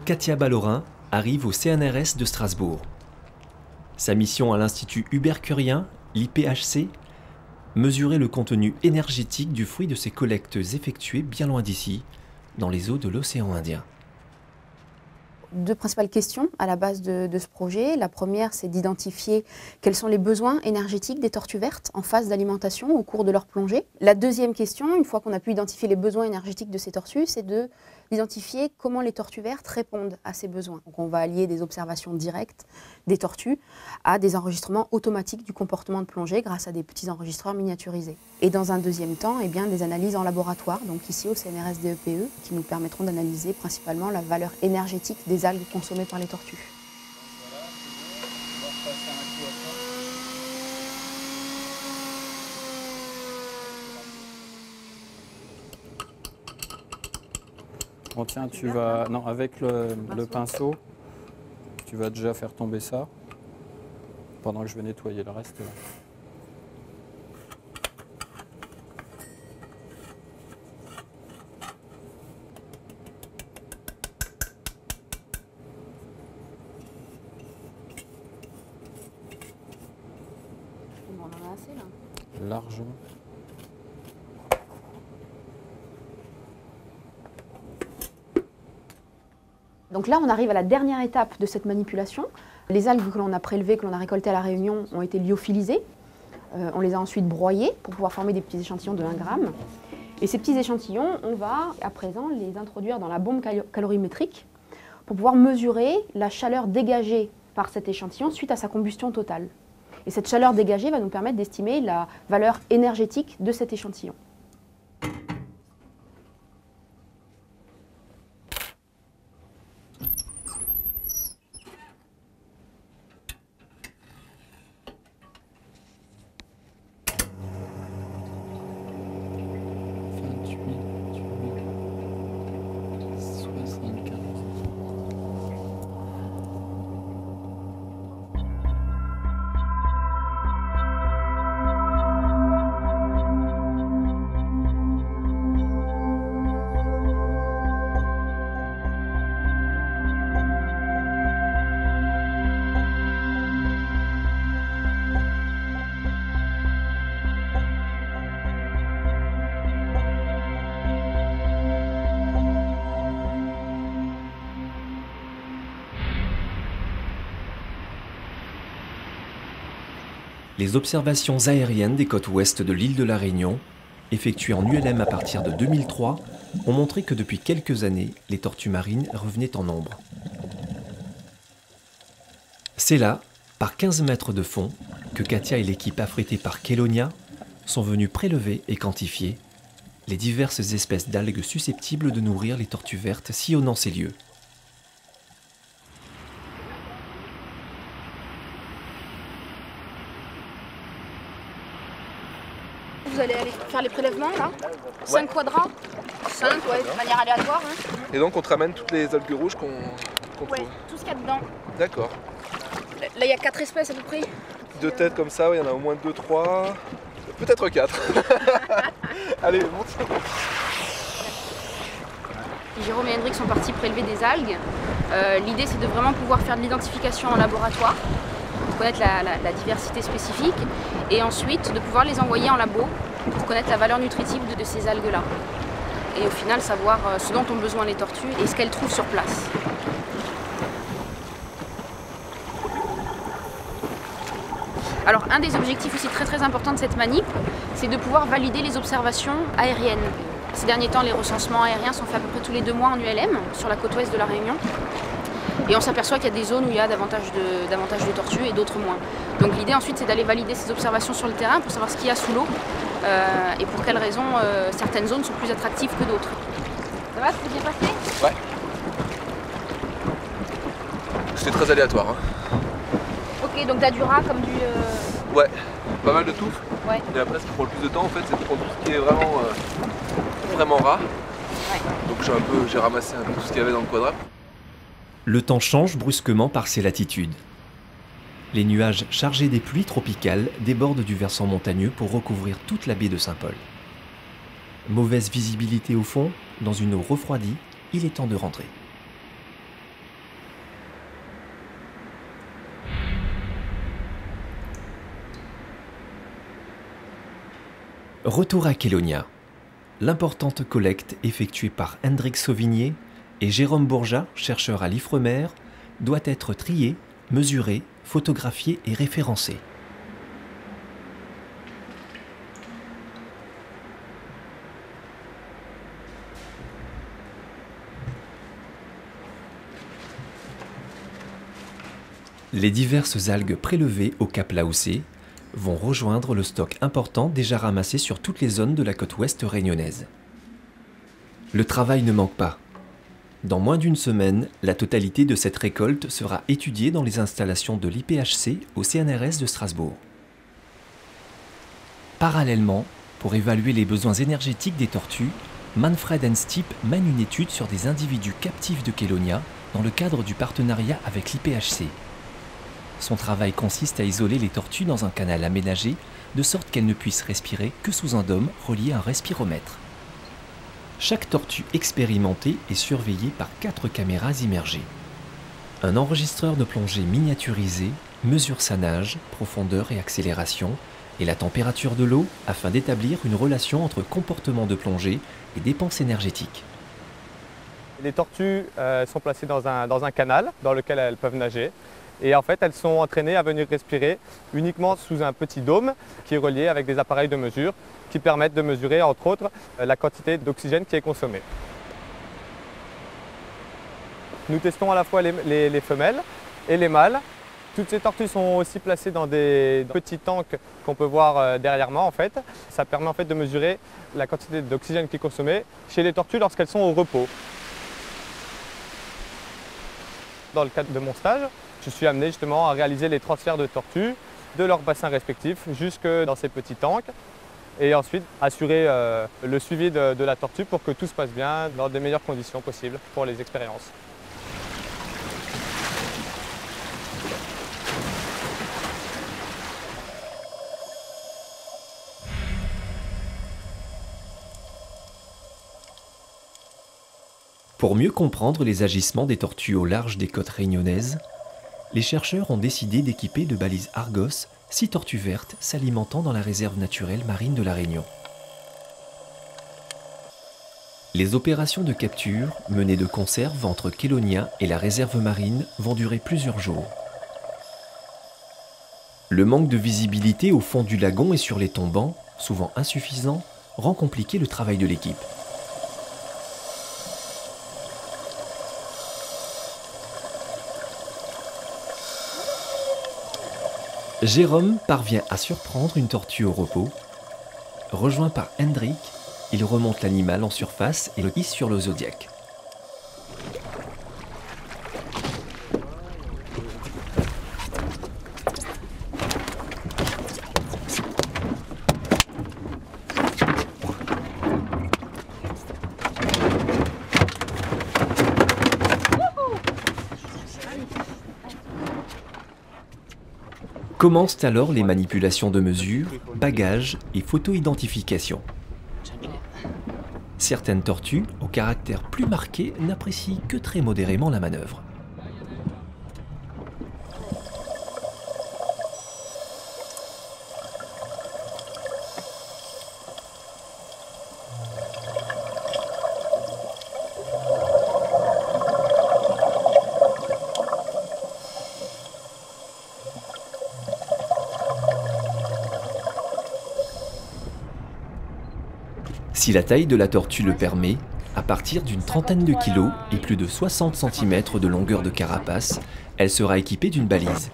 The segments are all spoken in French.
Katia Ballorin arrive au CNRS de Strasbourg. Sa mission à l'Institut Hubert Curien, l'IPHC, mesurer le contenu énergétique du fruit de ces collectes effectuées bien loin d'ici, dans les eaux de l'océan Indien. Deux principales questions à la base de ce projet. La première, c'est d'identifier quels sont les besoins énergétiques des tortues vertes en phase d'alimentation au cours de leur plongée. La deuxième question, une fois qu'on a pu identifier les besoins énergétiques de ces tortues, c'est d'identifier comment les tortues vertes répondent à ces besoins. Donc on va allier des observations directes des tortues à des enregistrements automatiques du comportement de plongée grâce à des petits enregistreurs miniaturisés. Et dans un deuxième temps, des analyses en laboratoire, donc ici au CNRS DEPE, qui nous permettront d'analyser principalement la valeur énergétique des algues consommées par les tortues. Bon tiens, tu vas, non, avec le pinceau, tu vas déjà faire tomber ça, pendant que je vais nettoyer le reste. On en a assez là. Largement. Donc là, on arrive à la dernière étape de cette manipulation. Les algues que l'on a prélevées, que l'on a récoltées à La Réunion, ont été lyophilisées. On les a ensuite broyées pour pouvoir former des petits échantillons de 1 gramme. Et ces petits échantillons, on va à présent les introduire dans la bombe calorimétrique pour pouvoir mesurer la chaleur dégagée par cet échantillon suite à sa combustion totale. Et cette chaleur dégagée va nous permettre d'estimer la valeur énergétique de cet échantillon. Les observations aériennes des côtes ouest de l'île de La Réunion, effectuées en ULM à partir de 2003, ont montré que depuis quelques années, les tortues marines revenaient en nombre. C'est là, par 15 mètres de fond, que Katia et l'équipe affrétée par Kelonia sont venus prélever et quantifier les diverses espèces d'algues susceptibles de nourrir les tortues vertes sillonnant ces lieux. Vous allez aller faire les prélèvements là, 5 quadrats, 5 de manière aléatoire. Et donc on te ramène toutes les algues rouges qu'on trouve. Tout ce qu'il y a dedans. D'accord. Là il y a 4 espèces à peu près. 2 têtes comme ça, il y en a au moins 2, 3, peut-être 4. Allez, monte. Jérôme et Hendrik sont partis prélever des algues. L'idée c'est de vraiment pouvoir faire de l'identification en laboratoire, pour connaître la diversité spécifique, et ensuite de pouvoir les envoyer en labo pour connaître la valeur nutritive de ces algues-là. Et au final savoir ce dont ont besoin les tortues et ce qu'elles trouvent sur place. Alors un des objectifs aussi très importants de cette manip, c'est de pouvoir valider les observations aériennes. Ces derniers temps, les recensements aériens sont faits à peu près tous les 2 mois en ULM, sur la côte ouest de La Réunion. Et on s'aperçoit qu'il y a des zones où il y a davantage de tortues et d'autres moins. Donc l'idée ensuite, c'est d'aller valider ces observations sur le terrain pour savoir ce qu'il y a sous l'eau et pour quelles raisons certaines zones sont plus attractives que d'autres. Ça va, c'est bien passé? Ouais. C'était très aléatoire. Hein. Ok, donc t'as du rat comme du... Ouais, pas mal de tout. Ouais. Et après, ce qui prend le plus de temps, en fait, c'est de prendre tout ce qui est vraiment ras. Ouais. Donc j'ai ramassé un peu tout ce qu'il y avait dans le quadrat. Le temps change brusquement par ces latitudes. Les nuages chargés des pluies tropicales débordent du versant montagneux pour recouvrir toute la baie de Saint-Paul. Mauvaise visibilité au fond, dans une eau refroidie, il est temps de rentrer. Retour à Kélonia. L'importante collecte effectuée par Hendrik Sauvigné et Jérôme Bourjat, chercheur à l'Ifremer, doit être triée, mesurée, photographiée et référencée. Les diverses algues prélevées au Cap Laoussé vont rejoindre le stock important déjà ramassé sur toutes les zones de la côte ouest réunionnaise. Le travail ne manque pas. Dans moins d'une semaine, la totalité de cette récolte sera étudiée dans les installations de l'IPHC au CNRS de Strasbourg. Parallèlement, pour évaluer les besoins énergétiques des tortues, Manfred Enstip mène une étude sur des individus captifs de Kélonia dans le cadre du partenariat avec l'IPHC. Son travail consiste à isoler les tortues dans un canal aménagé de sorte qu'elles ne puissent respirer que sous un dôme relié à un respiromètre. Chaque tortue expérimentée est surveillée par 4 caméras immergées. Un enregistreur de plongée miniaturisé mesure sa nage, profondeur et accélération et la température de l'eau afin d'établir une relation entre comportement de plongée et dépenses énergétiques. Les tortues sont placées dans un canal dans lequel elles peuvent nager. Et en fait, elles sont entraînées à venir respirer uniquement sous un petit dôme qui est relié avec des appareils de mesure qui permettent de mesurer, entre autres, la quantité d'oxygène qui est consommée. Nous testons à la fois les femelles et les mâles. Toutes ces tortues sont aussi placées dans des petits tanks qu'on peut voir derrière moi. En fait. Ça permet en fait de mesurer la quantité d'oxygène qui est consommée chez les tortues lorsqu'elles sont au repos. Dans le cadre de mon stage, je suis amené justement à réaliser les transferts de tortues de leurs bassins respectifs jusque dans ces petits tanks et ensuite assurer le suivi de la tortue pour que tout se passe bien dans des meilleures conditions possibles pour les expériences. Pour mieux comprendre les agissements des tortues au large des côtes réunionnaises, les chercheurs ont décidé d'équiper de balises Argos 6 tortues vertes s'alimentant dans la réserve naturelle marine de la Réunion. Les opérations de capture, menées de conserve entre Kélonia et la réserve marine, vont durer plusieurs jours. Le manque de visibilité au fond du lagon et sur les tombants, souvent insuffisant, rend compliqué le travail de l'équipe. Jérôme parvient à surprendre une tortue au repos. Rejoint par Hendrik, il remonte l'animal en surface et le hisse sur le zodiaque. Commencent alors les manipulations de mesure, bagages et photo-identification. Certaines tortues, au caractère plus marqué, n'apprécient que très modérément la manœuvre. Si la taille de la tortue le permet, à partir d'une trentaine de kilos et plus de 60 cm de longueur de carapace, elle sera équipée d'une balise.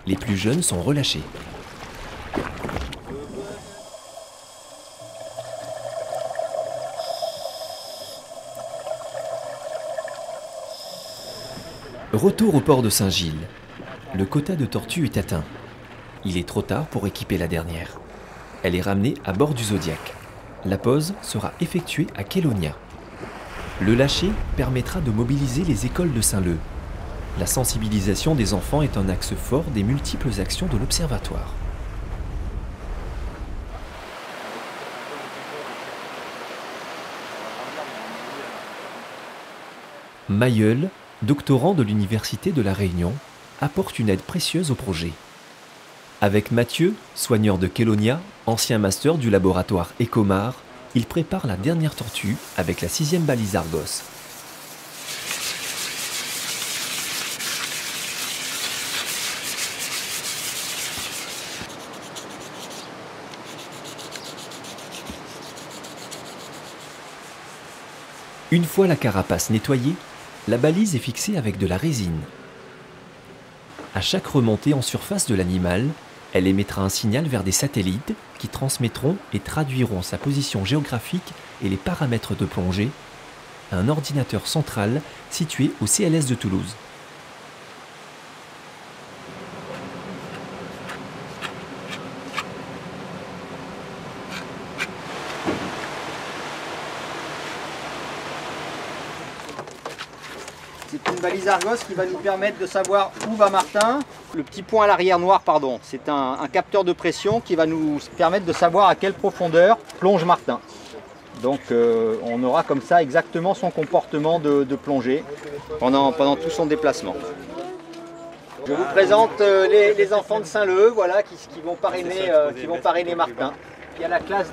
Les plus jeunes sont relâchés. Retour au port de Saint-Gilles. Le quota de tortues est atteint. Il est trop tard pour équiper la dernière. Elle est ramenée à bord du Zodiac. La pose sera effectuée à Kélonia. Le lâcher permettra de mobiliser les écoles de Saint-Leu. La sensibilisation des enfants est un axe fort des multiples actions de l'Observatoire. Mailleul, doctorant de l'Université de La Réunion, apporte une aide précieuse au projet. Avec Mathieu, soigneur de Kélonia, ancien master du laboratoire Ecomar, il prépare la dernière tortue avec la 6e balise Argos. Une fois la carapace nettoyée, la balise est fixée avec de la résine. À chaque remontée en surface de l'animal, elle émettra un signal vers des satellites qui transmettront et traduiront sa position géographique et les paramètres de plongée à un ordinateur central situé au CLS de Toulouse. C'est une balise Argos qui va nous permettre de savoir où va Martin. Le petit point à l'arrière noir, pardon, c'est un capteur de pression qui va nous permettre de savoir à quelle profondeur plonge Martin. Donc on aura comme ça exactement son comportement de plongée pendant tout son déplacement. Je vous présente les enfants de Saint-Leu, voilà, qui vont parrainer Martin. Il y a la classe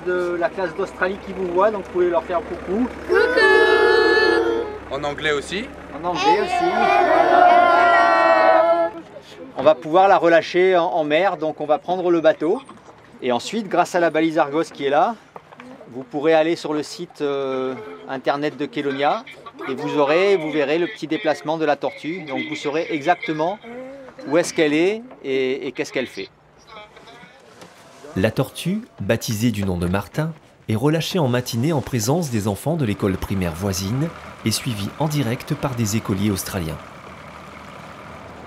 d'Australie qui vous voit, donc vous pouvez leur faire coucou. En anglais aussi. En anglais aussi. Voilà. On va pouvoir la relâcher en mer, donc on va prendre le bateau. Et ensuite, grâce à la balise Argos qui est là, vous pourrez aller sur le site internet de Kélonia et vous verrez le petit déplacement de la tortue. Donc vous saurez exactement où est-ce qu'elle est et qu'est-ce qu'elle fait. La tortue, baptisée du nom de Martin, est relâchée en matinée en présence des enfants de l'école primaire voisine et suivie en direct par des écoliers australiens.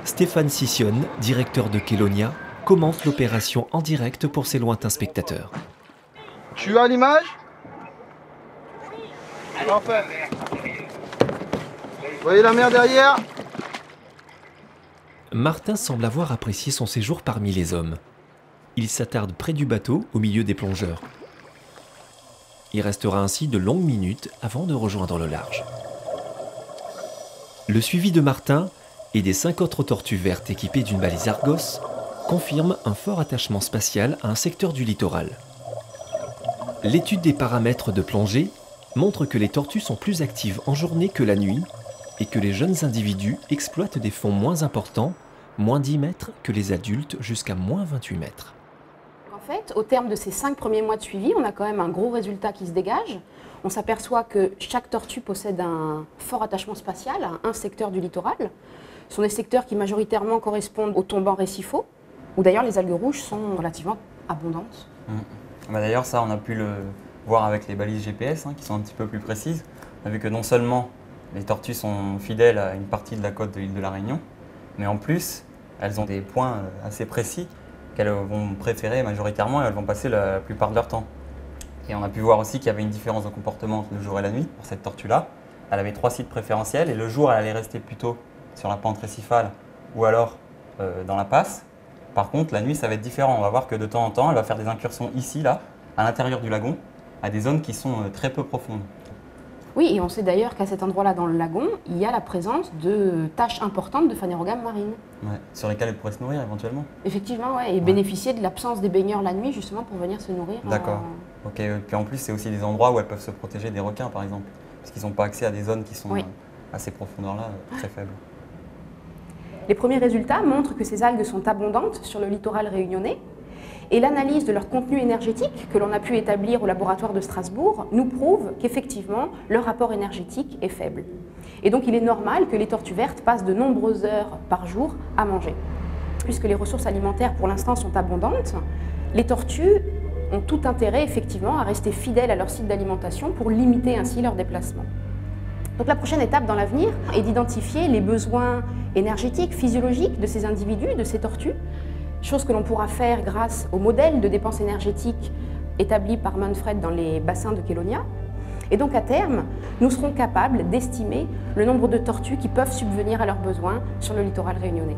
Stéphane Sissionne, directeur de Kélonia, commente l'opération en direct pour ses lointains spectateurs. Tu as l'image? Parfait. Vous voyez la mer derrière? Martin semble avoir apprécié son séjour parmi les hommes. Il s'attarde près du bateau, au milieu des plongeurs. Il restera ainsi de longues minutes avant de rejoindre le large. Le suivi de Martin et des 5 autres tortues vertes équipées d'une balise Argos confirme un fort attachement spatial à un secteur du littoral. L'étude des paramètres de plongée montre que les tortues sont plus actives en journée que la nuit et que les jeunes individus exploitent des fonds moins importants, moins 10 mètres que les adultes jusqu'à moins 28 mètres. En fait, au terme de ces 5 premiers mois de suivi, on a quand même un gros résultat qui se dégage. On s'aperçoit que chaque tortue possède un fort attachement spatial à un secteur du littoral. Ce sont des secteurs qui majoritairement correspondent aux tombants récifaux, où d'ailleurs les algues rouges sont relativement abondantes. D'ailleurs, ça, on a pu le voir avec les balises GPS, qui sont un petit peu plus précises. On a vu que non seulement les tortues sont fidèles à une partie de la côte de l'île de la Réunion, mais en plus, elles ont des points assez précis qu'elles vont préférer majoritairement et elles vont passer la plupart de leur temps. Et on a pu voir aussi qu'il y avait une différence de comportement entre le jour et la nuit pour cette tortue-là. Elle avait 3 sites préférentiels et le jour, elle allait rester plutôt sur la pente récifale ou alors dans la passe. Par contre, la nuit, ça va être différent. On va voir que de temps en temps, elle va faire des incursions ici, là, à l'intérieur du lagon, à des zones qui sont très peu profondes. Oui, et on sait d'ailleurs qu'à cet endroit-là dans le lagon, il y a la présence de taches importantes de phanérogames marines. Ouais, sur lesquelles elle pourrait se nourrir éventuellement. Effectivement, ouais, et bénéficier de l'absence des baigneurs la nuit justement pour venir se nourrir. D'accord. Ok, puis en plus, c'est aussi des endroits où elles peuvent se protéger des requins, par exemple, parce qu'ils n'ont pas accès à des zones qui sont à ces profondeurs-là très faibles. Les premiers résultats montrent que ces algues sont abondantes sur le littoral réunionnais et l'analyse de leur contenu énergétique que l'on a pu établir au laboratoire de Strasbourg nous prouve qu'effectivement leur rapport énergétique est faible. Et donc il est normal que les tortues vertes passent de nombreuses heures par jour à manger. Puisque les ressources alimentaires pour l'instant sont abondantes, les tortues ont tout intérêt effectivement à rester fidèles à leur site d'alimentation pour limiter ainsi leur déplacement. Donc la prochaine étape dans l'avenir est d'identifier les besoins énergétiques, physiologiques de ces individus, de ces tortues, chose que l'on pourra faire grâce au modèle de dépenses énergétiques établi par Manfred dans les bassins de Kélonia. Et donc à terme, nous serons capables d'estimer le nombre de tortues qui peuvent subvenir à leurs besoins sur le littoral réunionnais.